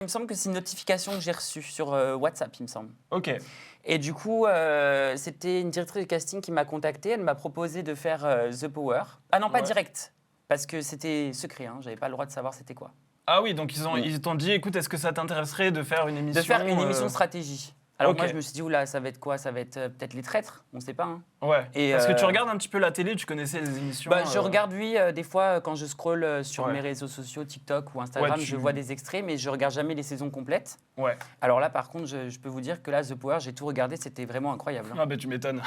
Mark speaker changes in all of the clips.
Speaker 1: Il me semble que c'est une notification que j'ai reçue sur WhatsApp, il me semble.
Speaker 2: Ok.
Speaker 1: Et du coup, c'était une directrice de casting qui m'a contacté. Elle m'a proposé de faire The Power. Ah non, pas
Speaker 2: Ouais.
Speaker 1: direct, parce que c'était secret. J'avais pas le droit de savoir c'était quoi.
Speaker 2: Ah oui, donc
Speaker 1: Mm.
Speaker 2: ils t'ont dit, écoute, est-ce que ça t'intéresserait de faire une émission
Speaker 1: De faire une émission de stratégie. Alors
Speaker 2: Ok.
Speaker 1: moi, je me suis dit, oula, ça va être quoi? Ça va être peut-être Les Traîtres, on ne sait pas.
Speaker 2: Ouais.
Speaker 1: Et,
Speaker 2: Parce que tu regardes un petit peu la télé, tu connaissais les émissions.
Speaker 1: Bah, je regarde, oui, des fois, quand je scrolle sur
Speaker 2: Ouais.
Speaker 1: mes réseaux sociaux, TikTok ou Instagram,
Speaker 2: Ouais,
Speaker 1: je vois des extraits, mais je regarde jamais les saisons complètes.
Speaker 2: Ouais.
Speaker 1: Alors là, par contre, je peux vous dire que là, The Power, j'ai tout regardé, c'était vraiment incroyable.
Speaker 2: Ah bah tu m'étonnes.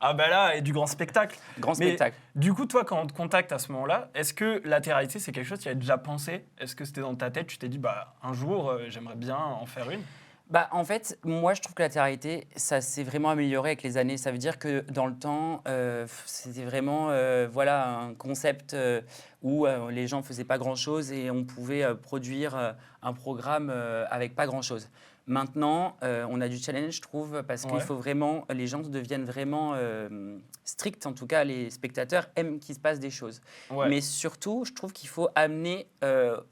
Speaker 2: Ah bah là, et du grand spectacle.
Speaker 1: Grand
Speaker 2: Mais
Speaker 1: spectacle.
Speaker 2: Du coup, toi, quand on te contacte à ce moment-là, est-ce que la télé-réalité, c'est quelque chose que tu as déjà pensé? Est-ce que c'était dans ta tête, tu t'es dit, bah un jour, j'aimerais bien en faire une?
Speaker 1: Bah, en fait, moi, je trouve que la télé-réalité, ça s'est vraiment amélioré avec les années. Ça veut dire que dans le temps, c'était vraiment voilà, un concept où les gens ne faisaient pas grand-chose et on pouvait produire un programme avec pas grand-chose. Maintenant, on a du challenge, je trouve, parce qu'il
Speaker 2: Ouais.
Speaker 1: faut vraiment, les gens deviennent vraiment stricts, en tout cas, les spectateurs aiment qu'il se passe des choses.
Speaker 2: Ouais.
Speaker 1: Mais surtout, je trouve qu'il faut amener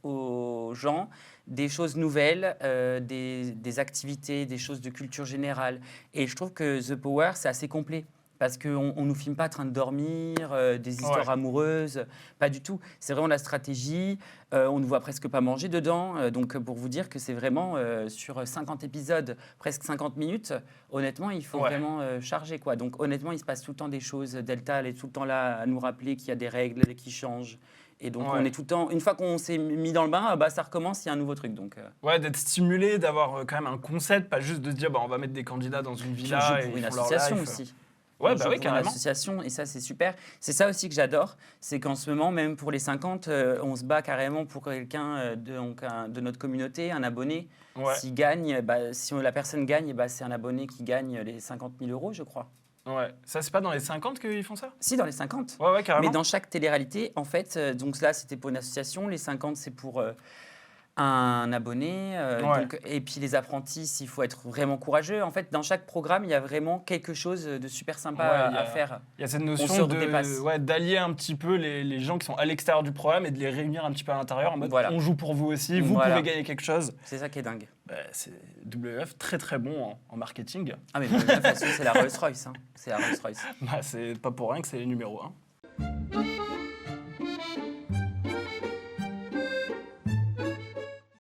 Speaker 1: aux gens des choses nouvelles, des activités, des choses de culture générale. Et je trouve que The Power, c'est assez complet. Parce qu'on ne nous filme pas en train de dormir, des histoires
Speaker 2: Ouais.
Speaker 1: amoureuses, pas du tout. C'est vraiment la stratégie, on ne voit presque pas manger dedans. Donc pour vous dire que c'est vraiment sur 50 épisodes, presque 50 minutes, honnêtement, il faut
Speaker 2: Ouais.
Speaker 1: vraiment charger, quoi. Donc honnêtement, il se passe tout le temps des choses. Delta, elle est tout le temps là à nous rappeler qu'il y a des règles qui changent. Et donc
Speaker 2: Ouais.
Speaker 1: on est tout le temps, une fois qu'on s'est mis dans le bain, bah, ça recommence, il y a un nouveau truc. Donc,
Speaker 2: Ouais, d'être stimulé, d'avoir quand même un concept, pas juste de se dire, bah on va mettre des candidats dans une
Speaker 1: puis
Speaker 2: villa
Speaker 1: on joue
Speaker 2: et
Speaker 1: pour
Speaker 2: ils
Speaker 1: une
Speaker 2: font leur
Speaker 1: association
Speaker 2: life.
Speaker 1: aussi.
Speaker 2: Ouais,
Speaker 1: On
Speaker 2: bah
Speaker 1: joue
Speaker 2: oui,
Speaker 1: pour une
Speaker 2: carrément.
Speaker 1: association et ça, c'est super. C'est ça aussi que j'adore, c'est qu'en ce moment, même pour les 50, on se bat carrément pour quelqu'un de notre communauté, un abonné.
Speaker 2: Ouais.
Speaker 1: S'il gagne, bah, si la personne gagne, bah, c'est un abonné qui gagne les 50 000 euros, je crois.
Speaker 2: Ouais. Ça, c'est pas dans les 50 qu'ils font ça?
Speaker 1: Si, dans les 50.
Speaker 2: Ouais, ouais, carrément.
Speaker 1: Mais dans chaque télé-réalité, en fait, donc là, c'était pour une association, les 50, c'est pour un abonné.
Speaker 2: Ouais.
Speaker 1: Donc, et puis les apprentis, il faut être vraiment courageux. En fait, dans chaque programme, il y a vraiment quelque chose de super sympa
Speaker 2: Ouais,
Speaker 1: à faire.
Speaker 2: Il y a cette
Speaker 1: se
Speaker 2: notion
Speaker 1: redépasse.
Speaker 2: d'allier un petit peu les gens qui sont à l'extérieur du programme et de les réunir un petit peu à l'intérieur en mode
Speaker 1: Voilà.
Speaker 2: on joue pour vous aussi, vous
Speaker 1: Voilà.
Speaker 2: pouvez gagner quelque chose.
Speaker 1: C'est ça qui est dingue.
Speaker 2: Bah, c'est WF très très bon en marketing.
Speaker 1: Ah mais de toute façon, c'est la Rolls-Royce. C'est la Rolls-Royce.
Speaker 2: Bah, c'est pas pour rien que c'est les numéros 1.